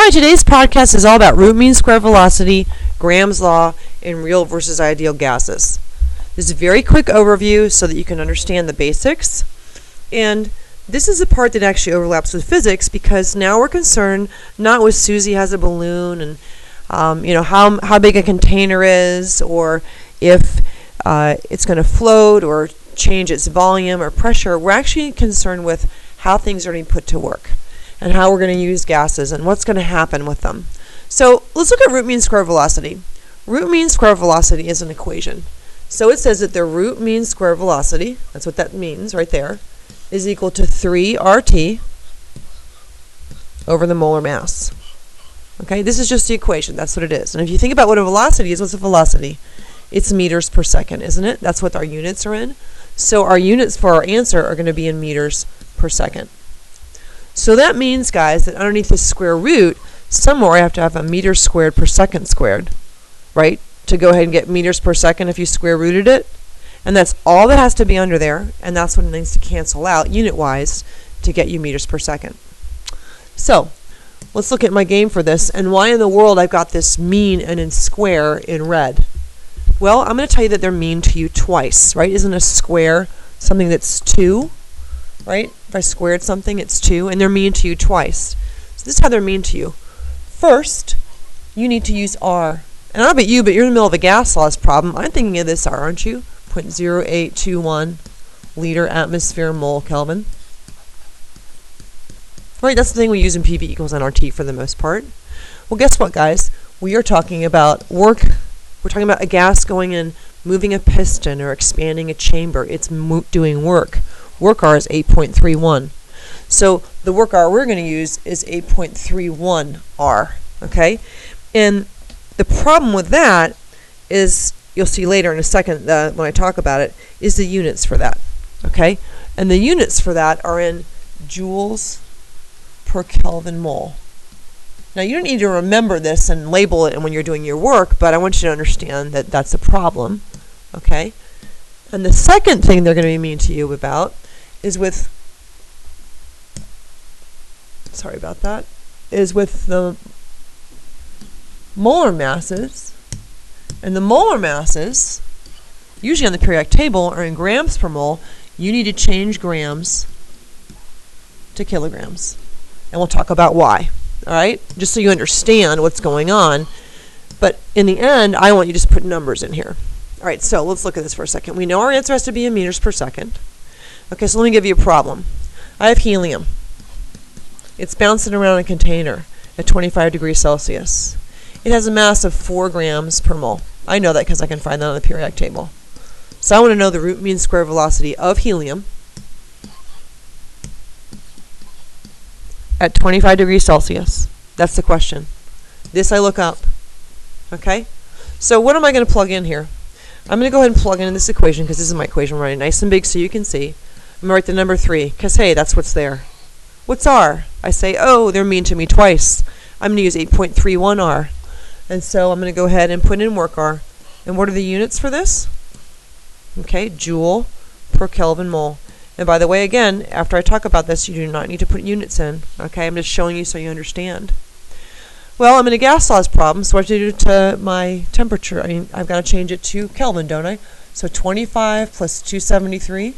Hi, today's podcast is all about root mean square velocity, Graham's law, and real versus ideal gases. This is a very quick overview so that you can understand the basics. And this is the part that actually overlaps with physics because now we're concerned not with Susie has a balloon and how big a container is, or if it's going to float or change its volume or pressure. We're actually concerned with how things are being put to work and how we're going to use gases and what's going to happen with them. So let's look at root mean square velocity. Root mean square velocity is an equation. So it says that the root mean square velocity, that's what that means right there, is equal to 3RT over the molar mass. Okay, this is just the equation. That's what it is. And if you think about what a velocity is, what's a velocity? It's meters per second, isn't it? That's what our units are in. So our units for our answer are going to be in meters per second. So that means, guys, that underneath this square root, somewhere I have to have a meter squared per second squared, right? To go ahead and get meters per second if you square rooted it. And that's all that has to be under there, and that's what it needs to cancel out unit-wise to get you meters per second. So let's look at my game for this, and why in the world I've got this mean and in square in red. Well, I'm going to tell you that they're mean to you twice, right? Isn't a square something that's 2? Right? If I squared something, it's 2, and they're mean to you twice. So this is how they're mean to you. First, you need to use R. And I don't know about you, but you're in the middle of a gas loss problem. I'm thinking of this R, aren't you? 0.0821 liter atmosphere mole Kelvin. Right, that's the thing we use in PV equals nRT for the most part. Well, guess what, guys? We are talking about work. We're talking about a gas going in, moving a piston or expanding a chamber. It's doing work. Work R is 8.31. So the work R we're going to use is 8.31 R, okay? And the problem with that is, you'll see later in a second when I talk about it, is the units for that, okay? And the units for that are in joules per Kelvin mole. Now, you don't need to remember this and label it when you're doing your work, but I want you to understand that that's a problem, okay? And the second thing they're going to be mean to you about is with, sorry about that, is with the molar masses. And the molar masses, usually on the periodic table, are in grams per mole. You need to change grams to kilograms. And we'll talk about why, all right? Just so you understand what's going on. But in the end, I want you to just put numbers in here. All right, so let's look at this for a second. We know our answer has to be in meters per second. Okay, so let me give you a problem. I have helium. It's bouncing around in a container at 25 degrees Celsius. It has a mass of 4 grams per mole. I know that because I can find that on the periodic table. So I want to know the root mean square velocity of helium at 25 degrees Celsius. That's the question. This I look up. Okay? So what am I going to plug in here? I'm going to go ahead and plug in this equation because this is my equation. I'm writing nice and big so you can see. I'm going to write the number 3 because, hey, that's what's there. What's R? I say, oh, they're mean to me twice. I'm going to use 8.31 R. And so I'm going to go ahead and put in work R. And what are the units for this? Okay, joule per Kelvin mole. And by the way, again, after I talk about this, you do not need to put units in. Okay, I'm just showing you so you understand. Well, I'm in a gas laws problem, so what do I do to my temperature? I've got to change it to Kelvin, don't I? So 25 plus 273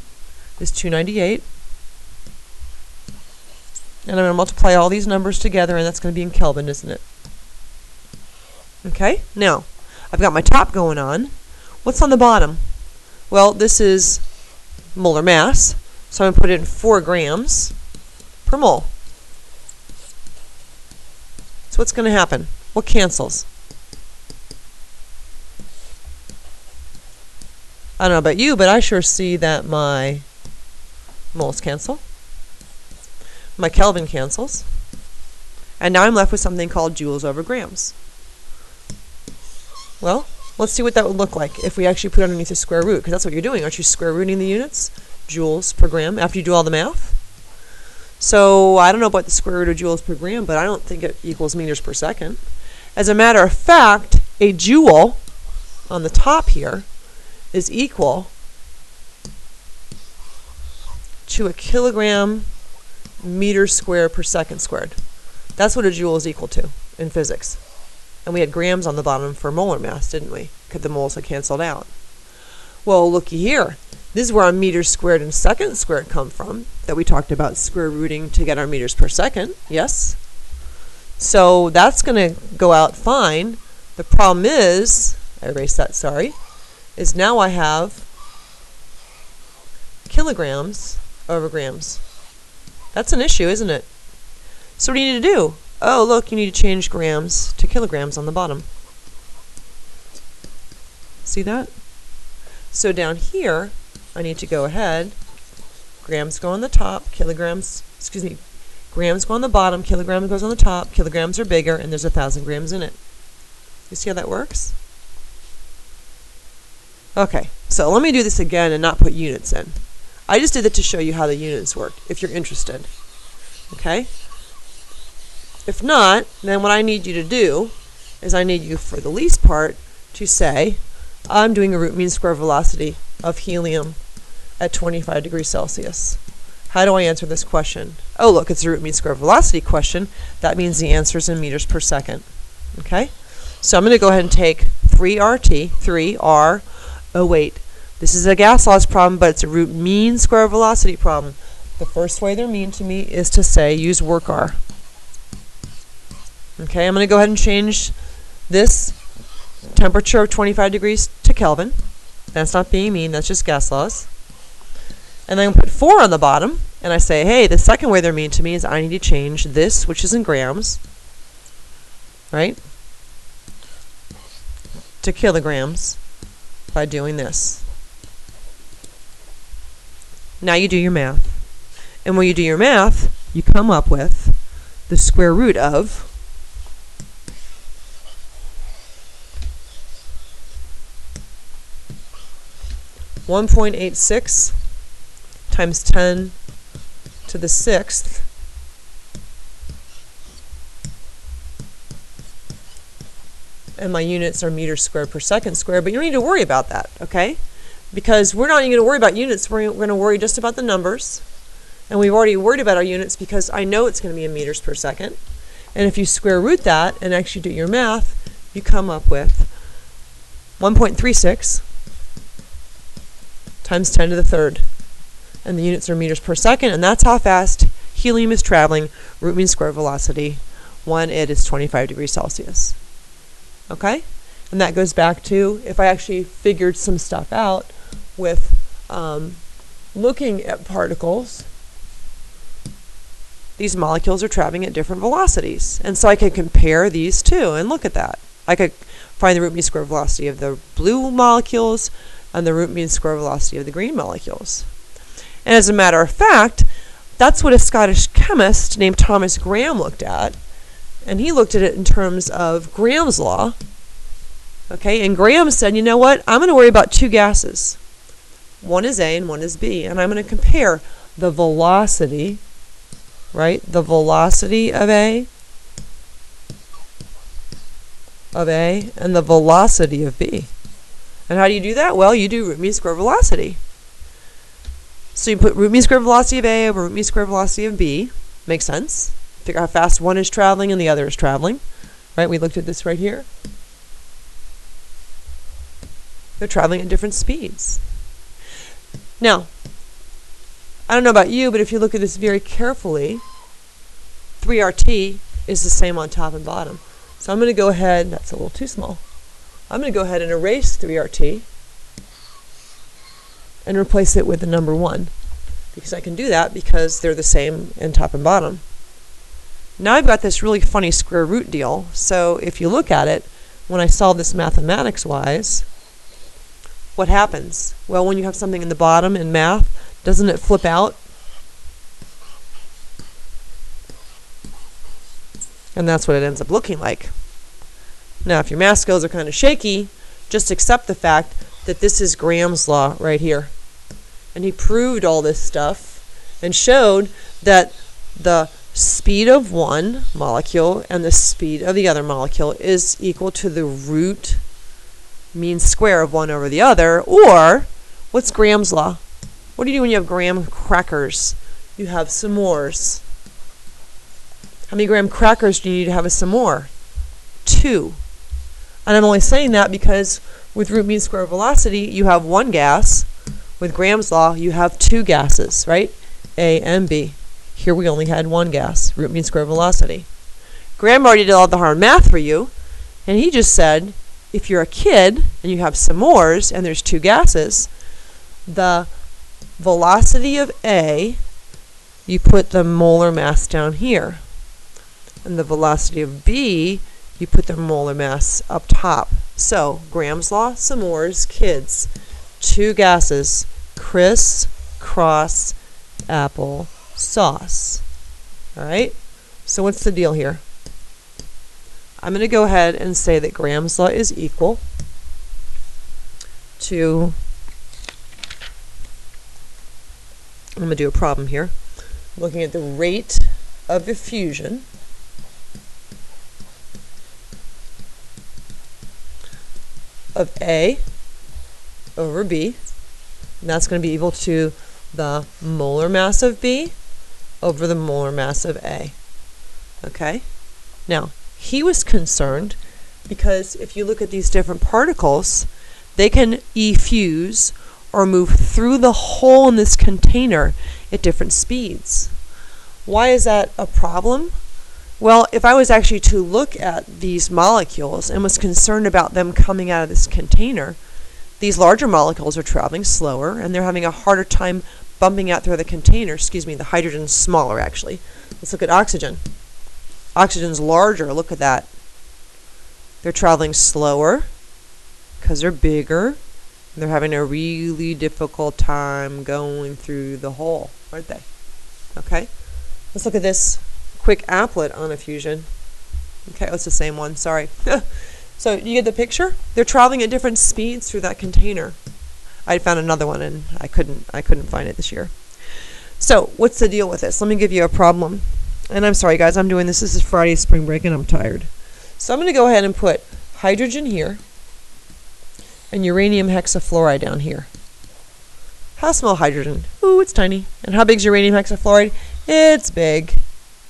is 298. And I'm going to multiply all these numbers together, and that's going to be in Kelvin, isn't it? Okay, now, I've got my top going on. What's on the bottom? Well, this is molar mass, so I'm going to put it in 4 grams per mole. So what's going to happen? What cancels? I don't know about you, but I sure see that my moles cancel. My Kelvin cancels. And now I'm left with something called joules over grams. Well, let's see what that would look like if we actually put it underneath the square root, because that's what you're doing. Aren't you square rooting the units? Joules per gram after you do all the math. So I don't know about the square root of joules per gram, but I don't think it equals meters per second. As a matter of fact, a joule on the top here is equal to a kilogram meter squared per second squared. That's what a joule is equal to in physics. And we had grams on the bottom for molar mass, didn't we? Because the moles had canceled out. Well, looky here. This is where our meters squared and seconds squared come from, that we talked about square rooting to get our meters per second, yes? So that's going to go out fine. The problem is, I erased that, sorry, is now I have kilograms over grams. That's an issue, isn't it? So what do you need to do? Oh, look, you need to change grams to kilograms on the bottom. See that? So down here, I need to go ahead, grams go on the top, kilograms, excuse me, grams go on the bottom, kilograms goes on the top, kilograms are bigger, and there's 1,000 grams in it. You see how that works? Okay, so let me do this again and not put units in. I just did it to show you how the units work, if you're interested. Okay? If not, then what I need you to do is I need you, for the least part, to say, I'm doing a root mean square velocity of helium at 25 degrees Celsius. How do I answer this question? Oh, look, it's a root mean square velocity question. That means the answer is in meters per second. Okay? So I'm going to go ahead and take 3RT, oh wait, this is a gas loss problem, but it's a root mean square velocity problem. The first way they're mean to me is to say, use work R. Okay, I'm going to go ahead and change this temperature of 25 degrees to Kelvin. That's not being mean, that's just gas laws. And then I put 4 on the bottom, and I say, hey, the second way they're mean to me is I need to change this, which is in grams, right, to kilograms by doing this. Now you do your math. And when you do your math, you come up with the square root of 1.86 times 10 to the 6th and my units are meters squared per second squared, but you don't need to worry about that, okay? Because we're not even going to worry about units, we're going to worry just about the numbers. And we've already worried about our units because I know it's going to be in meters per second. And if you square root that and actually do your math, you come up with 1.36 times 10 to the 3rd. And the units are meters per second, and that's how fast helium is traveling, root mean square velocity, when it is 25 degrees Celsius. Okay? And that goes back to if I actually figured some stuff out with looking at particles. These molecules are traveling at different velocities. And so I could compare these two and look at that. I could find the root mean square velocity of the blue molecules and the root mean square velocity of the green molecules. And as a matter of fact, that's what a Scottish chemist named Thomas Graham looked at. And he looked at it in terms of Graham's law. Okay, and Graham said, you know what, I'm going to worry about two gases. One is A and one is B. And I'm going to compare the velocity, right, the velocity of A and the velocity of B. And how do you do that? Well, you do root mean square velocity. So you put root mean square velocity of A over root mean square velocity of B. Makes sense. Figure out how fast one is traveling and the other is traveling. Right? We looked at this right here. They're traveling at different speeds. Now, I don't know about you, but if you look at this very carefully, 3RT is the same on top and bottom. So I'm going to go ahead, that's a little too small. I'm going to go ahead and erase 3RT and replace it with the number 1. Because I can do that because they're the same in top and bottom. Now I've got this really funny square root deal. So if you look at it, when I solve this mathematics-wise, what happens? Well, when you have something in the bottom in math, doesn't it flip out? And that's what it ends up looking like. Now, if your math skills are kind of shaky, just accept the fact that this is Graham's law right here. And he proved all this stuff and showed that the speed of one molecule and the speed of the other molecule is equal to the root mean square of one over the other. Or, what's Graham's law? What do you do when you have graham crackers? You have s'mores. How many graham crackers do you need to have a s'more? 2. And I'm only saying that because with root mean square velocity, you have 1 gas. With Graham's law, you have 2 gases, right? A and B. Here we only had 1 gas, root mean square velocity. Graham already did all the hard math for you, and he just said, if you're a kid and you have s'mores and there's 2 gases, the velocity of A, you put the molar mass down here. And the velocity of B, you put the molar mass up top. So, Graham's law, s'mores, kids. 2 gases, criss, cross, apple, sauce. Alright? So what's the deal here? I'm going to go ahead and say that Graham's law is equal to, I'm going to do a problem here, looking at the rate of diffusion of A over B, and that's going to be equal to the molar mass of B over the molar mass of A. Okay? Now, he was concerned because if you look at these different particles, they can effuse or move through the hole in this container at different speeds. Why is that a problem? Well, if I was actually to look at these molecules and was concerned about them coming out of this container, these larger molecules are traveling slower and they're having a harder time bumping out through the container. Excuse me, the hydrogen's smaller actually. Let's look at oxygen. Oxygen's larger, look at that. They're traveling slower because they're bigger. And they're having a really difficult time going through the hole, aren't they? Okay, let's look at this quick applet on diffusion. Okay, oh, it's the same one, sorry. So you get the picture? They're traveling at different speeds through that container. I found another one and I couldn't find it this year. So what's the deal with this? Let me give you a problem. And I'm sorry guys, I'm doing this. This is Friday spring break and I'm tired. So I'm going to go ahead and put hydrogen here and uranium hexafluoride down here. How small hydrogen? Ooh, it's tiny. And how big is uranium hexafluoride? It's big.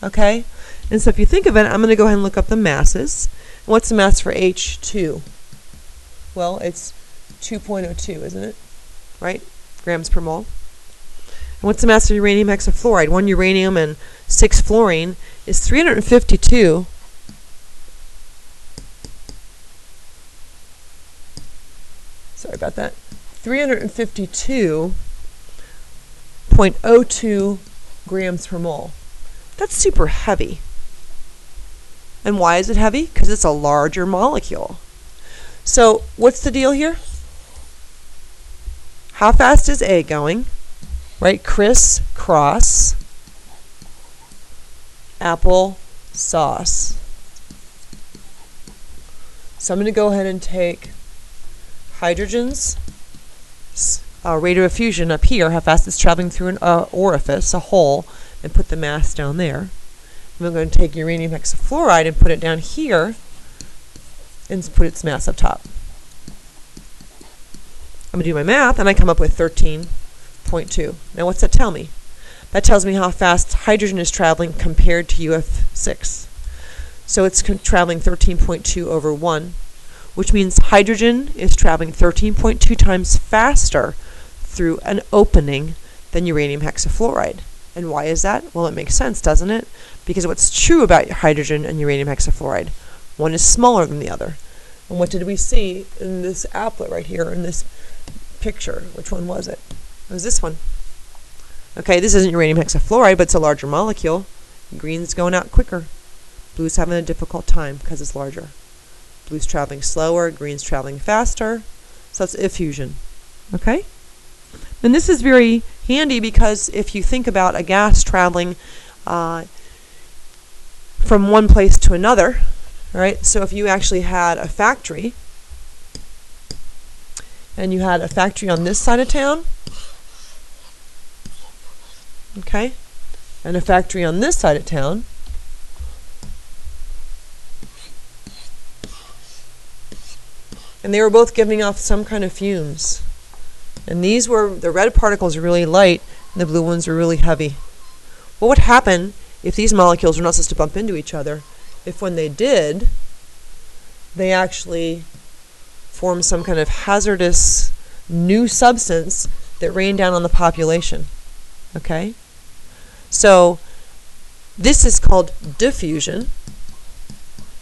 Okay? And so if you think of it, I'm going to go ahead and look up the masses. What's the mass for H2? Well, it's 2.02, isn't it? Right? Grams per mole. And what's the mass of uranium hexafluoride? 1 uranium and 6 fluorine is 352. Sorry about that. 352.02 grams per mole. That's super heavy. And why is it heavy? Because it's a larger molecule. So what's the deal here? How fast is A going? Right? Criss, cross, apple, sauce. So I'm going to go ahead and take hydrogen's rate of diffusion up here, how fast it's traveling through an orifice, a hole, and put the mass down there. And I'm going to take uranium hexafluoride and put it down here and put its mass up top. I'm going to do my math and I come up with 13.2. Now what's that tell me? That tells me how fast hydrogen is traveling compared to UF6. So it's traveling 13.2 over 1, which means hydrogen is traveling 13.2 times faster through an opening than uranium hexafluoride. And why is that? Well, it makes sense, doesn't it? Because what's true about hydrogen and uranium hexafluoride? One is smaller than the other. And what did we see in this applet right here in this picture? Which one was it? It was this one. Okay, this isn't uranium hexafluoride, but it's a larger molecule. Green's going out quicker. Blue's having a difficult time because it's larger. Blue's traveling slower, green's traveling faster. So it's diffusion. Okay? And this is very handy because if you think about a gas traveling from one place to another, right? So if you actually had a factory, and you had a factory on this side of town, okay, and a factory on this side of town, and they were both giving off some kind of fumes. And the red particles are really light, and the blue ones are really heavy. What would happen if these molecules are not supposed to bump into each other, if when they did, they actually formed some kind of hazardous new substance that rained down on the population. Okay? So this is called diffusion,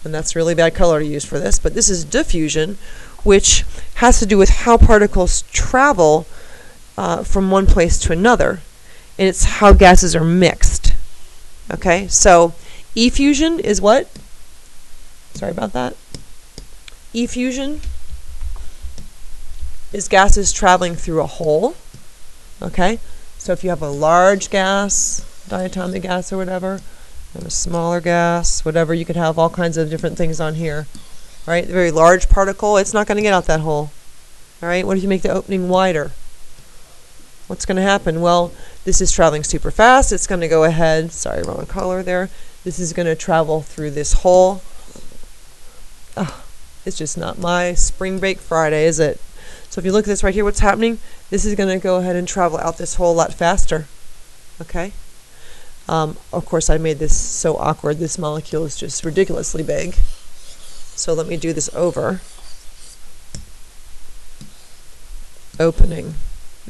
and that's a really bad color to use for this, but this is diffusion, which has to do with how particles travel from one place to another, and it's how gases are mixed. Okay, so effusion is what? Sorry about that. Effusion is gases traveling through a hole. Okay, so if you have a large gas, diatomic gas or whatever, and a smaller gas, whatever, you could have all kinds of different things on here. Right, the very large particle, it's not going to get out that hole. All right, what if you make the opening wider? What's going to happen? Well, this is traveling super fast. It's going to go ahead. Sorry, wrong color there. This is going to travel through this hole. Oh, it's just not my spring break Friday, is it? So if you look at this right here, what's happening? This is going to go ahead and travel out this hole a lot faster. Okay? Of course, I made this so awkward. This molecule is just ridiculously big. So let me do this over. Opening.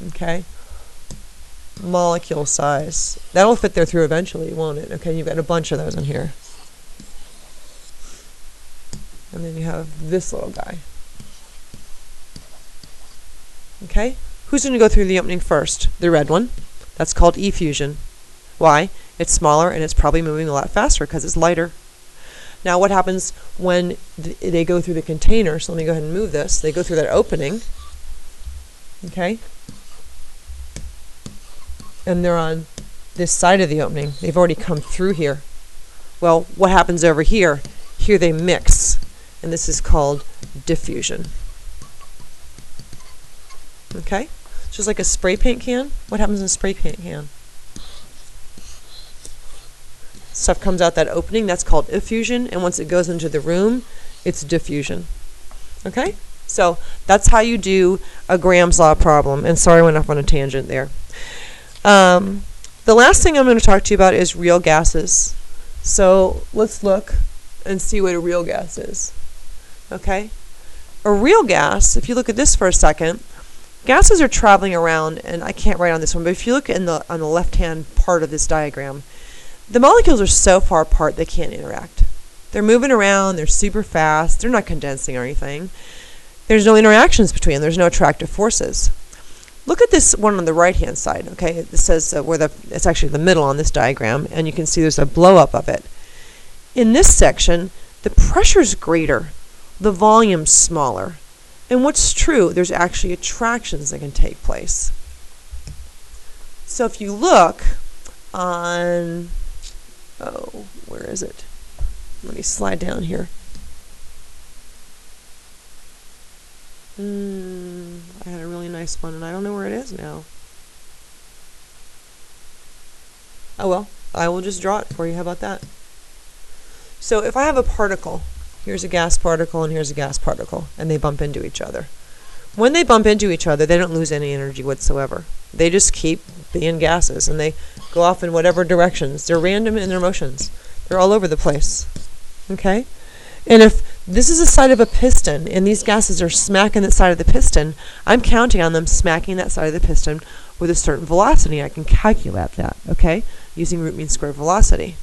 Okay? Molecule size. That'll fit there through eventually, won't it? Okay, you've got a bunch of those in here. And then you have this little guy. Okay? Who's going to go through the opening first? The red one. That's called effusion. Why? It's smaller and it's probably moving a lot faster because it's lighter. Now what happens when they go through the container? So let me go ahead and move this. They go through that opening. Okay? And they're on this side of the opening. They've already come through here. Well, what happens over here? Here they mix. And this is called diffusion. Okay? It's just like a spray paint can. What happens in a spray paint can? Stuff comes out that opening. That's called effusion. And once it goes into the room, it's diffusion. Okay? So that's how you do a Graham's law problem. And sorry I went off on a tangent there. The last thing I'm going to talk to you about is real gases. So let's look and see what a real gas is. Okay? A real gas, if you look at this for a second, gases are traveling around, and I can't write on this one, but if you look on the left-hand part of this diagram, the molecules are so far apart they can't interact. They're moving around, they're super fast, they're not condensing or anything. There's no interactions between them, there's no attractive forces. Look at this one on the right-hand side, okay? It says it's actually the middle on this diagram, and you can see there's a blow-up of it. In this section, the pressure's greater, the volume's smaller. And what's true, there's actually attractions that can take place. So if you look on, where is it? Let me slide down here. I had a really nice one, and I don't know where it is now. Oh well, I will just draw it for you. How about that? So if I have a particle, here's a gas particle and here's a gas particle, and they bump into each other. When they bump into each other, they don't lose any energy whatsoever. They just keep being gases, and they go off in whatever directions. They're random in their motions. They're all over the place. Okay? And if this is the side of a piston, and these gases are smacking the side of the piston, I'm counting on them smacking that side of the piston with a certain velocity. I can calculate that, okay, using root mean squared velocity.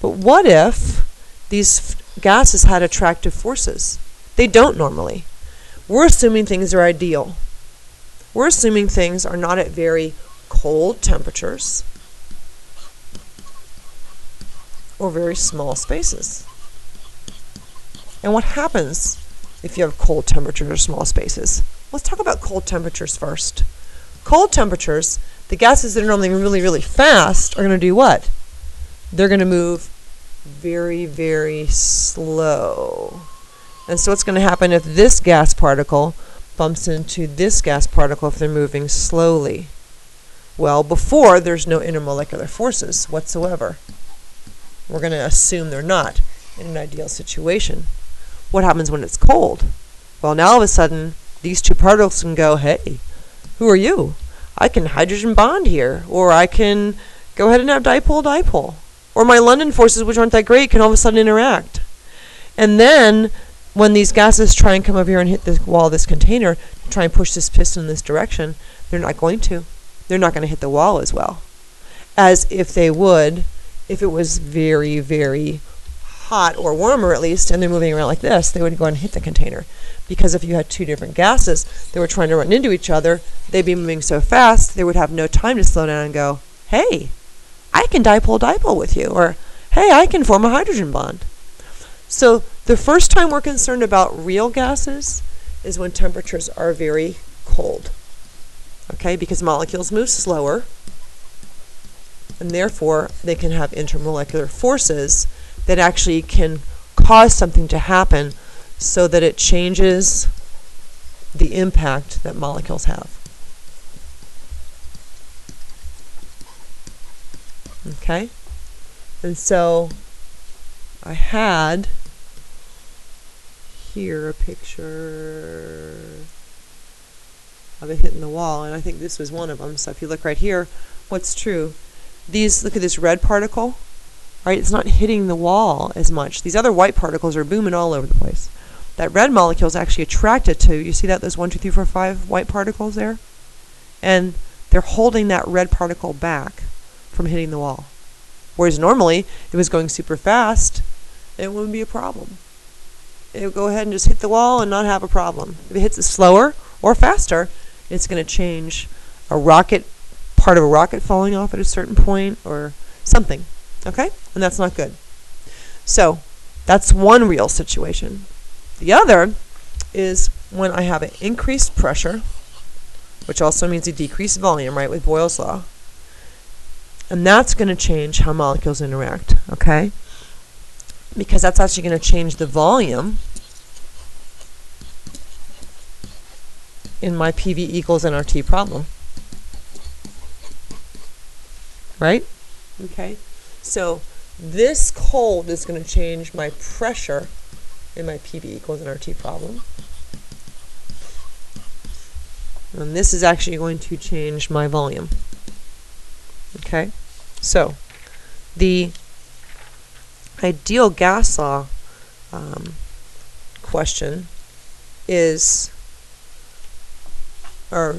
But what if these gases had attractive forces? They don't normally. We're assuming things are ideal. We're assuming things are not at very cold temperatures or very small spaces. And what happens if you have cold temperatures or small spaces? Let's talk about cold temperatures first. Cold temperatures, the gases that are normally really, really fast are going to do what? They're going to move very, very slow. And so what's going to happen if this gas particle bumps into this gas particle if they're moving slowly? Well, before, there's no intermolecular forces whatsoever. We're going to assume they're not in an ideal situation. What happens when it's cold? Well, now all of a sudden, these two particles can go, hey, who are you? I can hydrogen bond here, or I can go ahead and have dipole-dipole. Or my London forces, which aren't that great, can all of a sudden interact. And then when these gases try and come over here and hit the wall of this container, try and push this piston in this direction, they're not going to. They're not going to hit the wall as well as if they would if it was very, very hot, or warmer at least, and they're moving around like this. They would go and hit the container. Because if you had two different gases that were trying to run into each other, they'd be moving so fast, they would have no time to slow down and go, hey, I can dipole-dipole with you, or hey, I can form a hydrogen bond. So the first time we're concerned about real gases is when temperatures are very cold. Okay, because molecules move slower, and therefore they can have intermolecular forces that actually can cause something to happen so that it changes the impact that molecules have. Okay? And so I had here a picture of it hitting the wall, and I think this was one of them. So if you look right here, what's true? Look at this red particle, right? It's not hitting the wall as much. These other white particles are booming all over the place. That red molecule is actually attracted to, you see that, those 1, 2, 3, 4, 5 white particles there? And they're holding that red particle back from hitting the wall. Whereas normally, if it was going super fast, it wouldn't be a problem. It would go ahead and just hit the wall and not have a problem. If it hits it slower or faster, it's going to change part of a rocket falling off at a certain point or something. Okay? And that's not good. So that's one real situation. The other is when I have an increased pressure, which also means a decreased volume, right, with Boyle's law. And that's going to change how molecules interact, okay? Because that's actually going to change the volume in my PV equals nRT problem. Right? Okay? So this cold is going to change my pressure in my PV equals nRT problem. And this is actually going to change my volume. Okay? So the ideal gas law question is, or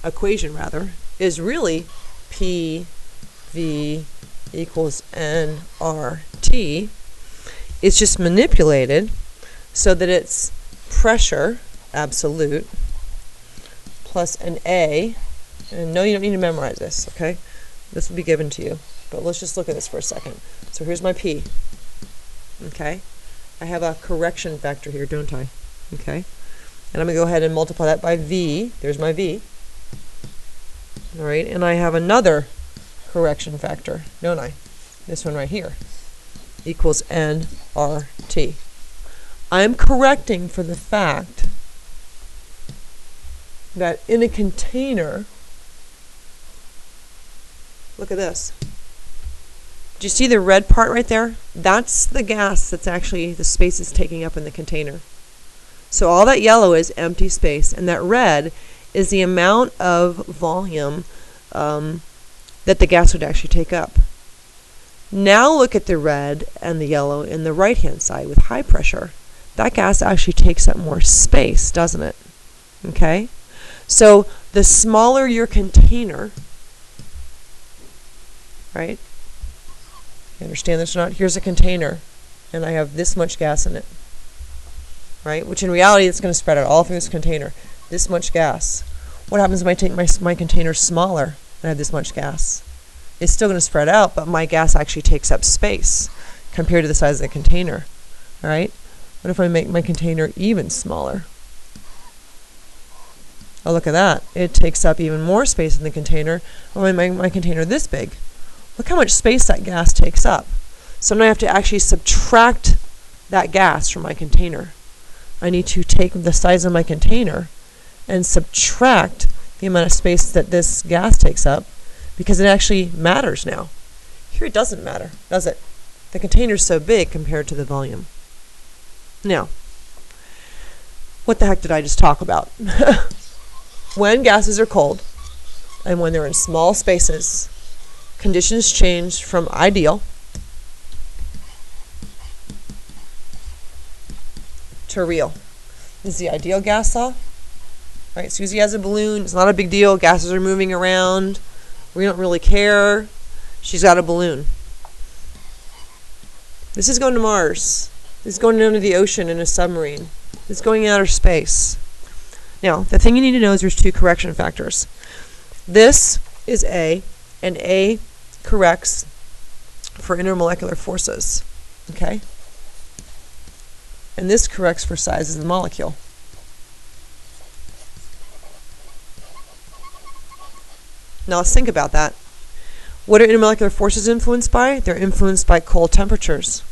equation rather, is really PV equals nRT. It's just manipulated so that it's pressure, absolute, plus an A. And no, you don't need to memorize this, okay? This will be given to you. But let's just look at this for a second. So here's my P. Okay? I have a correction factor here, don't I? Okay? And I'm going to go ahead and multiply that by V. There's my V. All right? And I have another correction factor, don't I? This one right here. Equals nRT. I'm correcting for the fact that in a container, look at this. Do you see the red part right there? That's the gas that's actually the space it's taking up in the container. So all that yellow is empty space, and that red is the amount of volume that the gas would actually take up. Now look at the red and the yellow in the right-hand side with high pressure. That gas actually takes up more space, doesn't it? Okay? So the smaller your container, right? You understand this or not? Here's a container, and I have this much gas in it, right? Which in reality, it's going to spread out all through this container. This much gas. What happens if I take my container smaller and I have this much gas? It's still going to spread out, but my gas actually takes up space compared to the size of the container, all right? What if I make my container even smaller? Oh, look at that. It takes up even more space in the container. When I make my container this big, look how much space that gas takes up. So now I have to actually subtract that gas from my container. I need to take the size of my container and subtract the amount of space that this gas takes up, because it actually matters now. Here it doesn't matter, does it? The container's so big compared to the volume. Now, what the heck did I just talk about? When gases are cold and when they're in small spaces, conditions change from ideal to real. This is the ideal gas law. Right, Susie has a balloon. It's not a big deal. Gases are moving around. We don't really care. She's got a balloon. This is going to Mars. This is going under the ocean in a submarine. This is going in outer space. Now, the thing you need to know is there's two correction factors. This is A, and A corrects for intermolecular forces. Okay? And this corrects for size of the molecule. Now let's think about that. What are intermolecular forces influenced by? They're influenced by cold temperatures.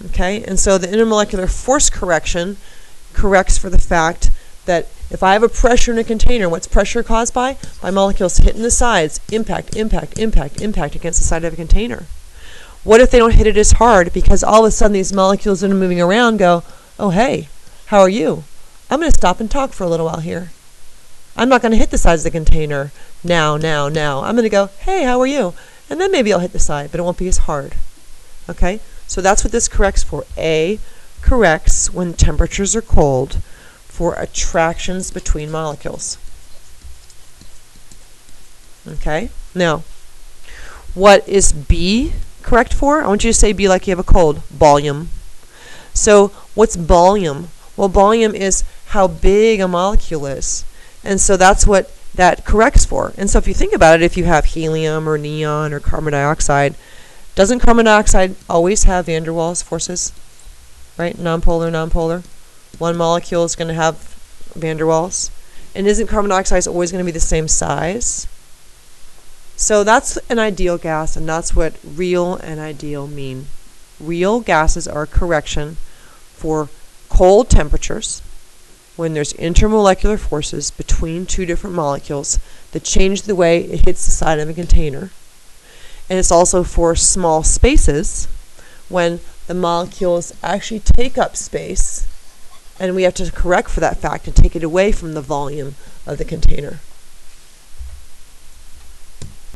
Okay, and so the intermolecular force correction corrects for the fact that if I have a pressure in a container, what's pressure caused by? By molecules hitting the sides, impact, impact, impact, impact against the side of a container. What if they don't hit it as hard because all of a sudden these molecules that are moving around go, oh hey, how are you? I'm going to stop and talk for a little while here. I'm not going to hit the sides of the container now. I'm going to go, hey, how are you? And then maybe I'll hit the side, but it won't be as hard. Okay? So that's what this corrects for. A corrects when temperatures are cold for attractions between molecules. Okay? Now, what is B correct for? I want you to say B like you have a cold. Volume. So what's volume? Well, volume is how big a molecule is. And so that's what that corrects for. And so if you think about it, if you have helium or neon or carbon dioxide, doesn't carbon dioxide always have van der Waals forces? Right? Nonpolar, nonpolar. One molecule is going to have van der Waals. And isn't carbon dioxide always going to be the same size? So that's an ideal gas, and that's what real and ideal mean. Real gases are a correction for cold temperatures, when there's intermolecular forces between two different molecules that change the way it hits the side of a container. And it's also for small spaces when the molecules actually take up space, and we have to correct for that fact and take it away from the volume of the container.